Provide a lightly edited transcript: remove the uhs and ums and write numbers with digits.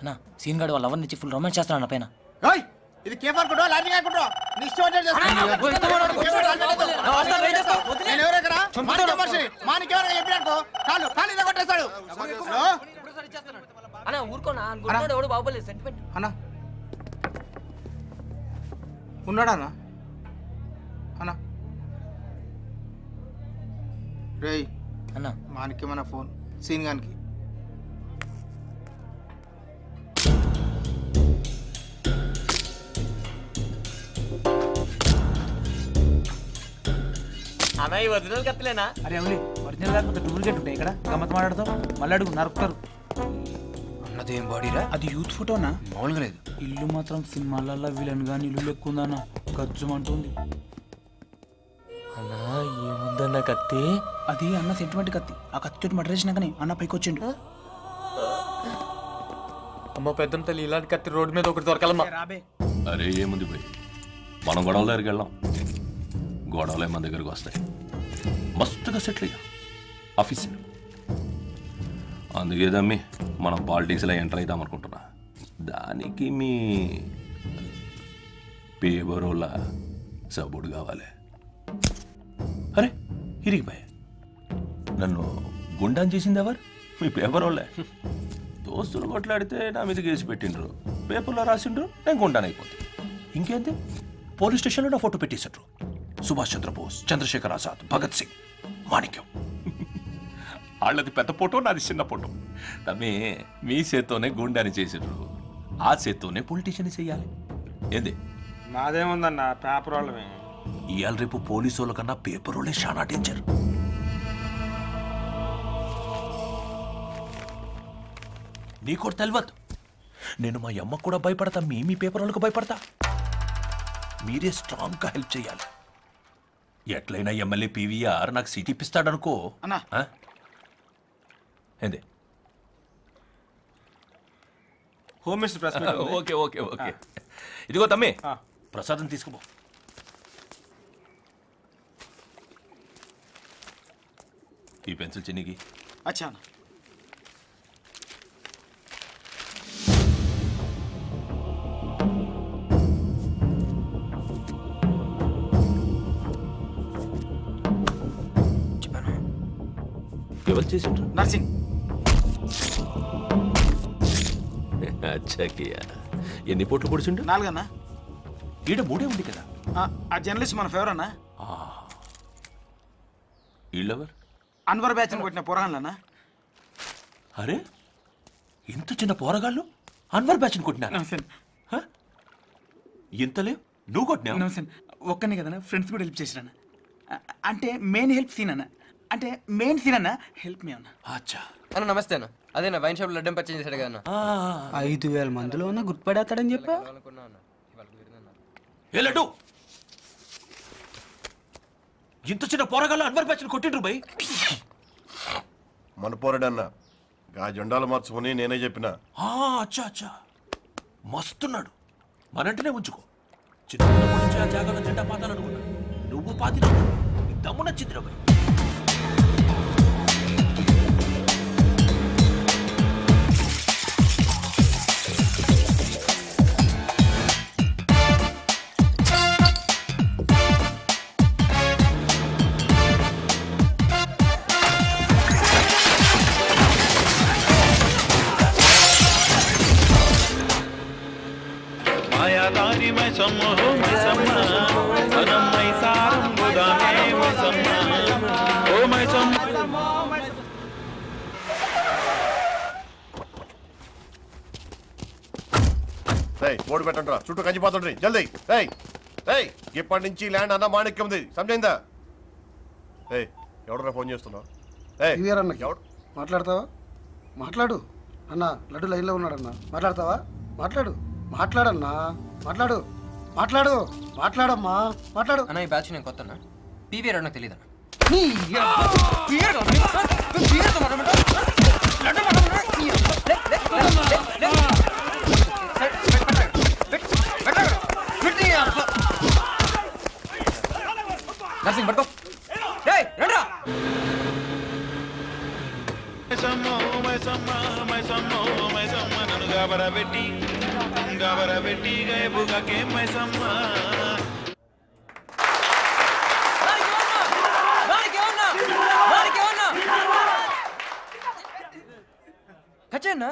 అన్నా సీన్ గాడు వాళ్ళ ఎవరిని ఫుల్ రొమాన్స్ చేస్తాను పైన. ఇది కేఫర్ కొట్టో లాజిక్ కొట్టో నీ ఇష్టం వచ్చేది నేను ఎవరెక్కడా మానికెవరగా చెప్పినట్టు కాళ్ళు కాళ్ళు ఇలా కొట్టేస్తాడు అన్నా ఊరుకోనా గుర్తున్నాడు ఎవడు బాగోలేదు సెంటిమెంట్. అన్నా ఉన్నాడా అన్నా అన్నా రేయ్ అన్నా మానికేమన్నా ఫోన్ సీన్ గానికి. అన్నా ఈ ఒరిజినల్ కత్తలేనా? అరే అవులే ఒరిజినల్ కాకపోతే డూప్లికేట్ ఉంటాయి ఇక్కడ గమ్మత్ మాట్లాడతావు మళ్ళీ అడుగు నరుకుతారు. అన్నదేం బాడీరా? అది యూత్ ఫోటోనా? మామూలుగా లేదు. ఇల్లు మాత్రం సినిమాలలో విలన్ గాని ఇల్లు లెక్కుందన్న గజ్జుమంటుంది. అన్నా ఏముందన్న కత్తి? అది అన్న సెంటిమెంట్ కత్తి. ఆ కత్తి చోటు మర్డర్ చేసినాకనే అన్న పైకి వచ్చిండు. అమ్మ పెద్ద తల్లి ఇలాంటి కత్తి రోడ్డు మీద ఒకటి దొరకాలమ్మా. రాబే అరే ఏముంది పోయి మనం గొడవల దగ్గరికి వెళ్ళాం, గొడవలే మన దగ్గరకు వస్తాయి. మస్తుగా సెటిల్ అయ్యా ఆఫీస్. అందుకే దమ్మి మనం పాలిటిక్స్లో ఎంటర్ అవుతాం అనుకుంటున్నా. దానికి మీ పేపరోళ్ళ సపోర్ట్ కావాలి. అరే ఇరిగిపోయా, నన్ను గుండాన్ చేసింది ఎవరు? మీ పేపరోళ్ళే. దోస్తులు కొట్లాడితే నా మీద కేసు పెట్టిండ్రు, పేపర్లో రాసిండ్రు, నేను గుండాన్ అయిపోతుంది. ఇంకేంది పోలీస్ స్టేషన్లో నా ఫోటో పెట్టేశారు. సుభాష్ చంద్రబోస్, చంద్రశేఖర్ ఆజాద్, భగత్ సింగ్, మాణిక్యం. వాళ్ళది పెద్ద ఫోటో, నాది చిన్న ఫోటో. తమ్మి మీ చేత్తోనే గుండాని చేసిండ్రు, ఆ చేత్తోనే పొలిటీషియన్ చెయ్యాలి. ఏంది మాదేముందన్న పేపర్ వాళ్ళమే. ఇవాళ రేపు పోలీసు వాళ్ళ కన్నా పేపర్ వాళ్ళే చాలా డేంజర్. నీకోటి తెలియదు, నేను మా అమ్మకు కూడా భయపడతా, మీ పేపర్ వాళ్ళకు భయపడతా. మీరే స్ట్రాంగ్గా హెల్ప్ చేయాలి. ఎట్లయినా ఎమ్మెల్యే పీవీఆర్ నాకు సీట్ ఇప్పిస్తాడనుకో. ఏంది home minister press. Okay okay okay. ఇదిగో తమ్మి ప్రసాదం తీసుకుపో. ఈ పెన్సిల్ చిన్నికి. అచ్చా ఎవరు చేసిండ్రు? నర్సింగ్. అచ్చాకియా ఎన్ని పోట్లు పొడిచిండు? 4 అన్నా. ఈడ 3 ఉంది కదా. ఆ జర్నలిస్ట్ మన ఫేవర్ అన్నా. ఈళ్ళెవరు? అన్వర్ బ్యాచ్ కొట్టిన పోరాళ్ళన్నా. అరే ఇంత చిన్న పోరగాళ్ళు అన్వర్ బ్యాచ్ కొట్టినారు. ఇంతలే నువ్వు కొట్టినావు? ఒక్కనే కదా ఫ్రెండ్స్ కూడా హెల్ప్ చేసినా. అంటే మెయిన్ హెల్ప్ సీన్ అన్న, అంటే మెయిన్ సీన్ అన్న హెల్ప్ మీ అన్న. అచ్చా అన్న నమస్తే అన్న. అదే నా వైన్ షాప్ లడ్డం పర్చేజ్ చేశాడు కదా. 5000 మందిలో ఉన్న గుర్తుపడేస్తాడని చెప్పా. ఏ లడ్డు, ఇంత చిన్న పోరగాళ్ళు అన్వర్ బ్యాచ్ కొట్టిండ్రు బై. మన పోరాడన్నా గా జెండాలు మార్చుకుని నేనే చెప్పిన. అచ్చా అచ్చా మస్తున్నాడు, మనంటనే ఉంచుకో. చిన్నప్పటి నుంచి ఆ జాగాలో జెండా పాతాలనుకున్నా, నువ్వు పాతిన దమ్ము నచ్చింది రా బై. ఓడి పెట్టండి, చుట్టూ కంచిపోతుండ్రి జల్దీ. ఇప్పటి నుంచి ల్యాండ్ అన్న మాణిక్యం ఉంది, సమజైందా? ఎవడన్నా ఫోన్ చేస్తున్నావు? మాట్లాడతావా? మాట్లాడు అన్నా. లడ్డు లైన్లో ఉన్నాడన్నా. మాట్లాడతావా? మాట్లాడన్నా. మాట్లాడమ్మా. మాట్లాడు అన్న. ఈ బ్యాచ్ నేను కొత్త అన్న. పీవీఆర్ నాకు తెలియదు అన్న. నర్సింగ్ పట్టుకో. రండ్రా. కచ్చేనా